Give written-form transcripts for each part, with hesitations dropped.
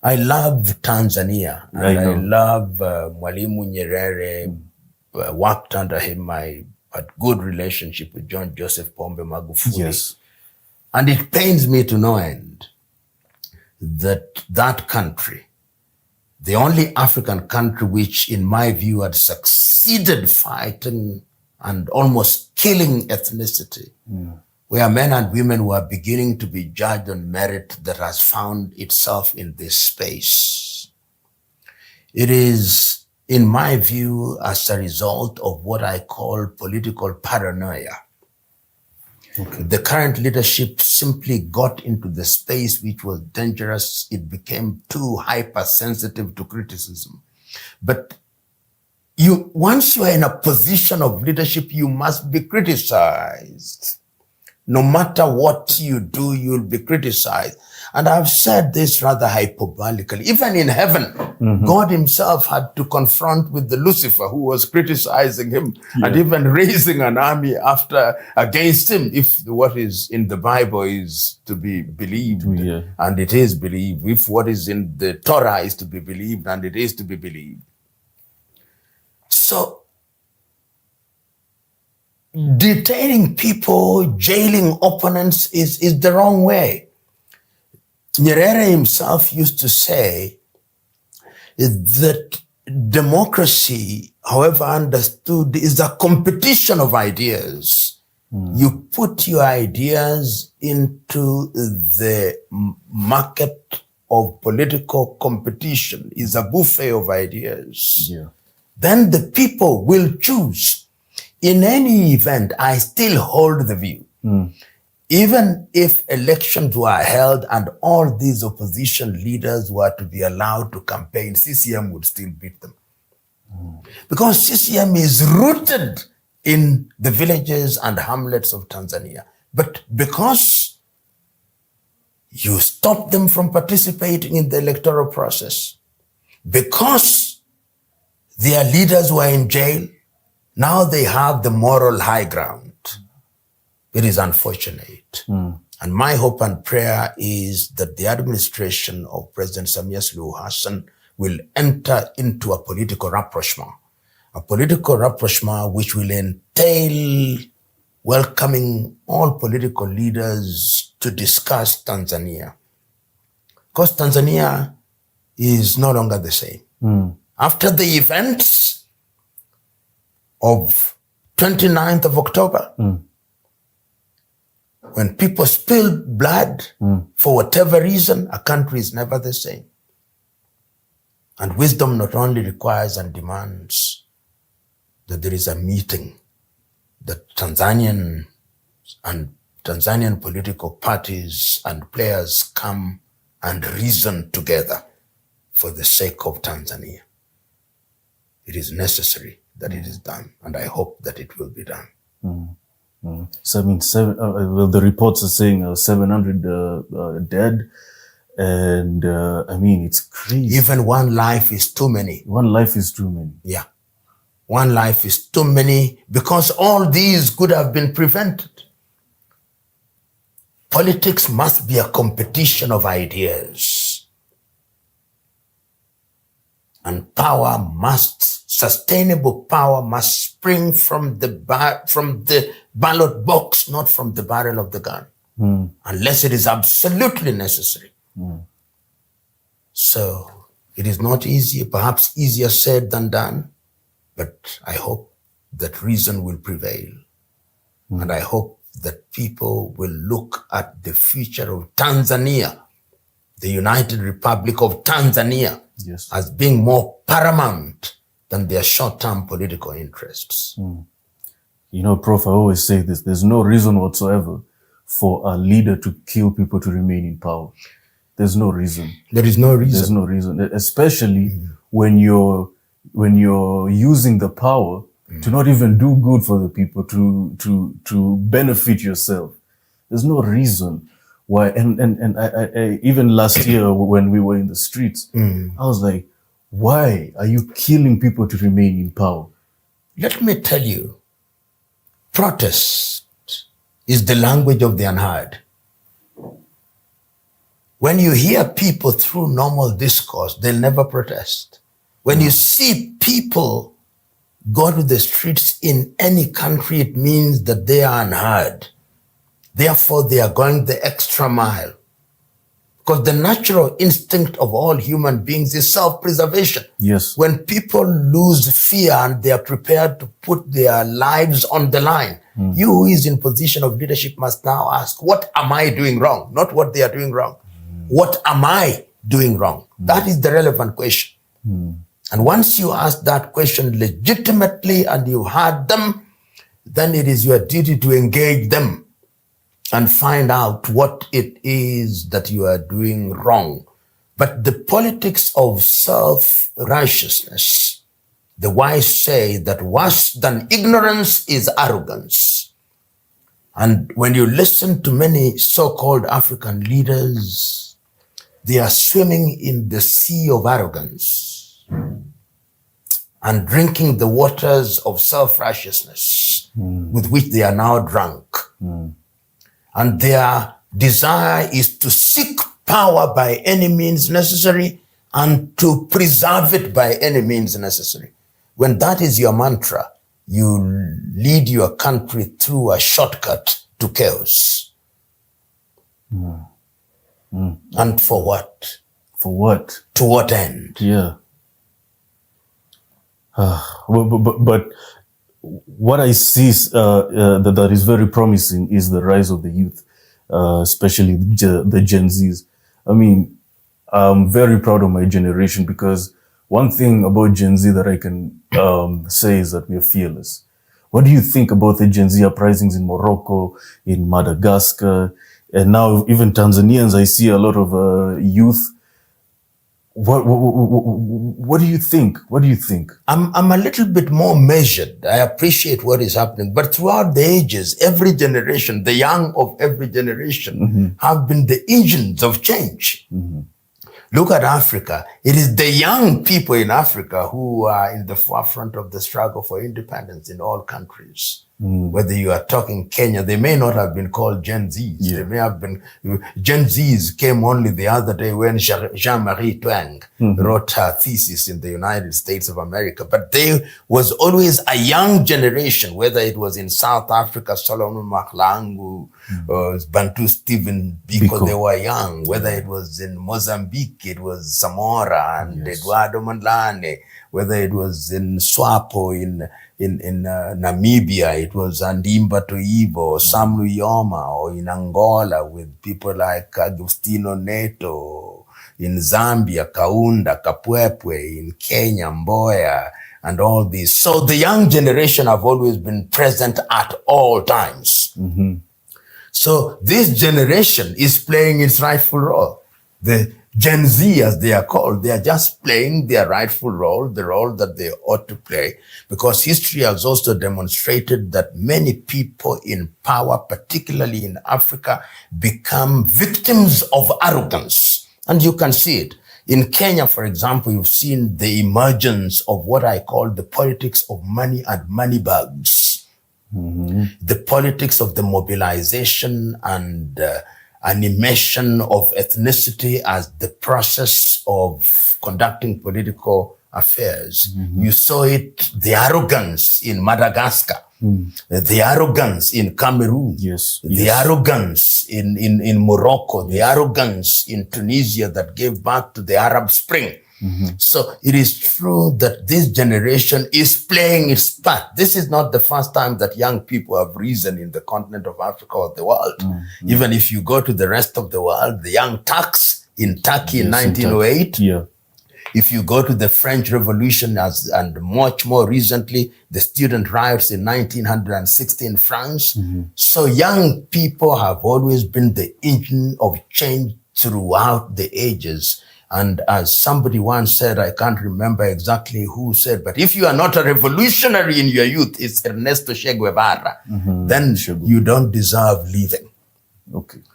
I love Tanzania, and I love Mwalimu Nyerere. Worked under him. I had good relationship with John Joseph Pombe Magufuli. Yes. And it pains me to no end that that country, the only African country which, in my view, had succeeded fighting and almost killing ethnicity, where men and women were beginning to be judged on merit, that has found itself in this space. It is, in my view, as a result of what I call political paranoia. Okay. The current leadership simply got into the space which was dangerous. It became too hypersensitive to criticism. But once you are in a position of leadership, you must be criticized. No matter what you do, you'll be criticized. And I've said this rather hyperbolically. Even in heaven, God himself had to confront with the Lucifer who was criticizing him and even raising an army against him, if what is in the Bible is to be believed, and it is believed. If what is in the Torah is to be believed, and it is to be believed. So, detaining people, jailing opponents is the wrong way. Nyerere himself used to say that democracy, however understood, is a competition of ideas. You put your ideas into the market of political competition, is a buffet of ideas. Then the people will choose. In any event, I still hold the view. Even if elections were held and all these opposition leaders were to be allowed to campaign, CCM would still beat them. Because CCM is rooted in the villages and hamlets of Tanzania. But because you stop them from participating in the electoral process, because their leaders were in jail, now they have the moral high ground. It is unfortunate. And my hope and prayer is that the administration of President Samia Suluhu Hassan will enter into a political rapprochement which will entail welcoming all political leaders to discuss Tanzania. Because Tanzania is no longer the same. After the events of 29th of October, when people spill blood for whatever reason, a country is never the same. And wisdom not only requires and demands that there is a meeting, that Tanzanian political parties and players come and reason together for the sake of Tanzania. It is necessary that it is done, and I hope that it will be done. So I mean, the reports are saying 700 dead, and I mean, it's crazy. Even one life is too many. One life is too many. Yeah. One life is too many because all these could have been prevented. Politics must be a competition of ideas. And sustainable power must spring from the ballot box, not from the barrel of the gun, unless it is absolutely necessary. So it is not easy, perhaps easier said than done, but I hope that reason will prevail. And I hope that people will look at the future of Tanzania, the United Republic of Tanzania, as being more paramount than their short-term political interests. You know, Prof, I always say this, there's no reason whatsoever for a leader to kill people to remain in power. There's no reason. There is no reason. There's no reason, especially when you're using the power to not even do good for the people, to benefit yourself. There's no reason why. And I even last year when we were in the streets, I was like, why are you killing people to remain in power? Let me tell you, protest is the language of the unheard. When you hear people through normal discourse, they'll never protest. When you see people go to the streets in any country, it means that they are unheard. Therefore, they are going the extra mile. Because the natural instinct of all human beings is self-preservation. Yes. When people lose fear and they are prepared to put their lives on the line, you who is in position of leadership must now ask, what am I doing wrong? Not what they are doing wrong. What am I doing wrong? That is the relevant question. And once you ask that question legitimately and you heard them, then it is your duty to engage them and find out what it is that you are doing wrong. But the politics of self-righteousness, the wise say that worse than ignorance is arrogance. And when you listen to many so-called African leaders, they are swimming in the sea of arrogance and drinking the waters of self-righteousness with which they are now drunk. And their desire is to seek power by any means necessary and to preserve it by any means necessary. When that is your mantra, you lead your country through a shortcut to chaos. And for what? For what? To what end? Yeah. But what I see that is very promising is the rise of the youth, especially the Gen Zs. I mean, I'm very proud of my generation because one thing about Gen Z that I can say is that we are fearless. What do you think about the Gen Z uprisings in Morocco, in Madagascar, and now even Tanzanians? I see a lot of youth. What do you think? What do you think? I'm a little bit more measured. I appreciate what is happening. But throughout the ages, every generation, the young of every generation have been the engines of change. Look at Africa. It is the young people in Africa who are in the forefront of the struggle for independence in all countries. Whether you are talking Kenya, they may not have been called Gen Zs. Yeah. They may have been, Gen Zs came only the other day when Jean-Marie Twang wrote her thesis in the United States of America. But there was always a young generation, whether it was in South Africa, Solomon Mahlangu, Bantu Stephen Biko, they were young. Whether it was in Mozambique, it was Samora and Eduardo Mandlane. Whether it was in Swapo, in Namibia, it was Andimba Toivo, Sam Luyoma, or in Angola with people like Agustino Neto, in Zambia, Kaunda, Kapwepwe, in Kenya, Mboya, and all these. So the young generation have always been present at all times. So this generation is playing its rightful role. The Gen Z, as they are called, they are just playing their rightful role, the role that they ought to play, because history has also demonstrated that many people in power, particularly in Africa, become victims of arrogance. And you can see it. In Kenya, for example, you've seen the emergence of what I call the politics of money and money bags. The politics of the mobilization and animation of ethnicity as the process of conducting political affairs. You saw it, the arrogance in Madagascar, the arrogance in Cameroon, the arrogance in Morocco, the arrogance in Tunisia that gave birth to the Arab Spring. So it is true that this generation is playing its part. This is not the first time that young people have risen in the continent of Africa or the world. Even if you go to the rest of the world, the young Turks in Turkey in 1908, if you go to the French Revolution and much more recently, the student riots in 1960 in France. So young people have always been the engine of change throughout the ages. And as somebody once said, I can't remember exactly who said, but if you are not a revolutionary in your youth, it's Ernesto Che Guevara, then you don't deserve living.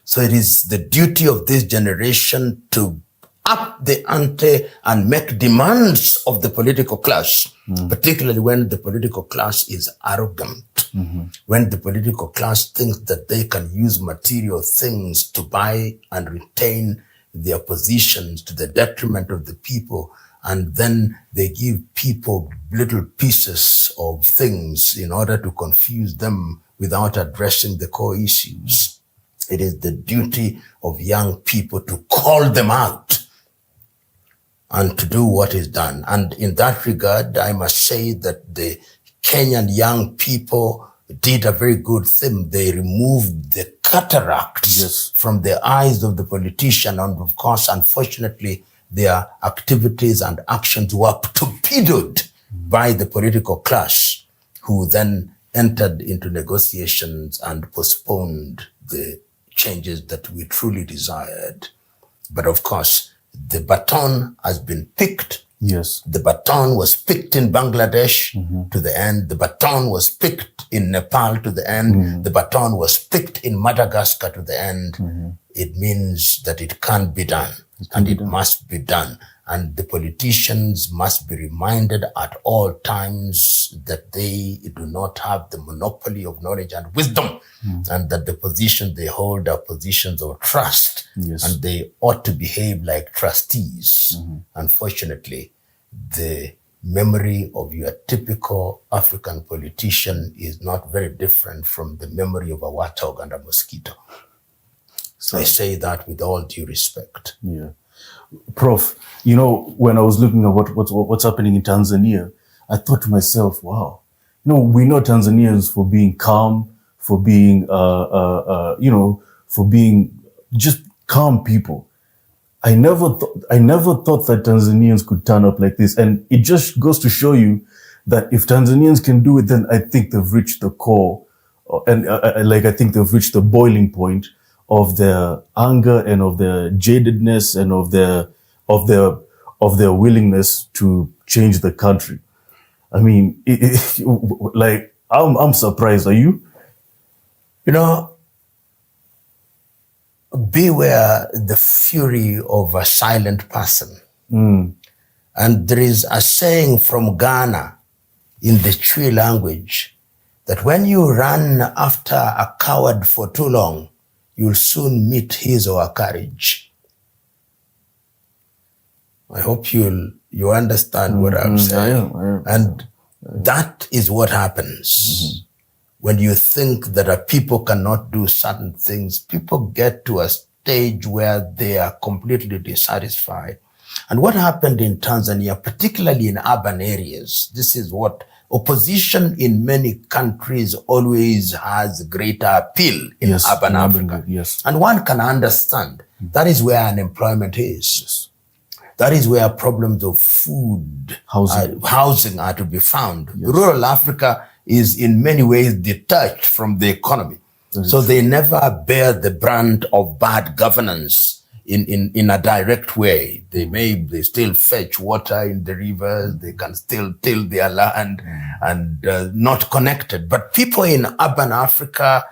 So it is the duty of this generation to up the ante and make demands of the political class, particularly when the political class is arrogant, when the political class thinks that they can use material things to buy and retain their positions to the detriment of the people, and then they give people little pieces of things in order to confuse them without addressing the core issues. It is the duty of young people to call them out and to do what is done. And in that regard, I must say that the Kenyan young people did a very good thing. They removed the cataracts from the eyes of the politician. And of course, unfortunately, their activities and actions were torpedoed by the political class, who then entered into negotiations and postponed the changes that we truly desired. But of course, the baton has been picked. Yes. The baton was picked in Bangladesh to the end. The baton was picked in Nepal to the end. The baton was picked in Madagascar to the end. It means that it can be done, and it must be done. And the politicians must be reminded at all times that they do not have the monopoly of knowledge and wisdom, and that the positions they hold are positions of trust, and they ought to behave like trustees. Unfortunately, the memory of your typical African politician is not very different from the memory of a warthog and a mosquito. So I say that with all due respect. Yeah. Prof, you know, when I was looking at what's happening in Tanzania, I thought to myself, wow, you know, we know Tanzanians for being calm, for being, for being just calm people. I never thought that Tanzanians could turn up like this. And it just goes to show you that if Tanzanians can do it, then I think they've reached the core, and I think they've reached the boiling point of their anger and of their jadedness and of their willingness to change the country. I mean, I'm surprised. Are you? You know, beware the fury of a silent person. And there is a saying from Ghana in the Twi language that when you run after a coward for too long, you'll soon meet his or her courage. I hope you understand what I'm saying. I am. And that is what happens. When you think that a people cannot do certain things, people get to a stage where they are completely dissatisfied. And what happened in Tanzania, particularly in urban areas, this is what opposition in many countries always has greater appeal in urban Africa. And one can understand that is where unemployment is. That is where problems of food, housing are to be found. Rural Africa is in many ways detached from the economy. So they never bear the brunt of bad governance in a direct way. They still fetch water in the rivers, they can still till their land and not connected. But people in urban Africa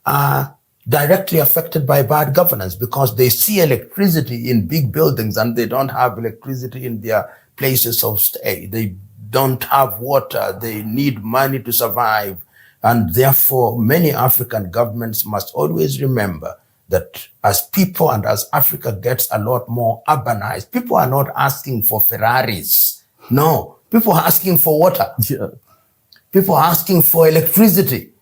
are directly affected by bad governance because they see electricity in big buildings and they don't have electricity in their places of stay. They don't have water. They need money to survive. And therefore, many African governments must always remember that as people and as Africa gets a lot more urbanized, people are not asking for Ferraris. No, people are asking for water. People are asking for electricity.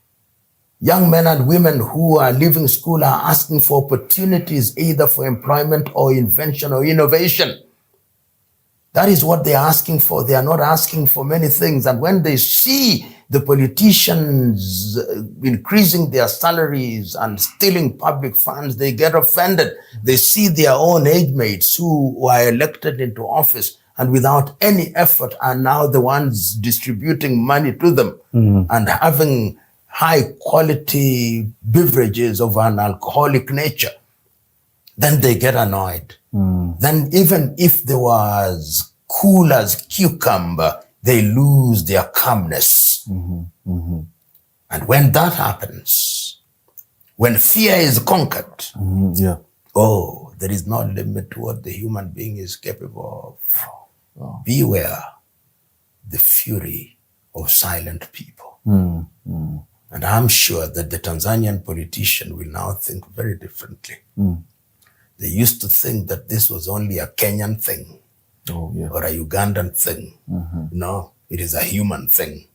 Young men and women who are leaving school are asking for opportunities either for employment or invention or innovation. That is what they're asking for. They are not asking for many things. And when they see the politicians increasing their salaries and stealing public funds, they get offended. They see their own age mates who are elected into office and without any effort are now the ones distributing money to them and having high quality beverages of an alcoholic nature. Then they get annoyed. Then even if they was cool as cucumber, they lose their calmness. And when that happens, when fear is conquered, oh, there is no limit to what the human being is capable of. Beware the fury of silent people. And I'm sure that the Tanzanian politician will now think very differently. they used to think that this was only a Kenyan thing Oh, yeah. or a Ugandan thing. No, it is a human thing.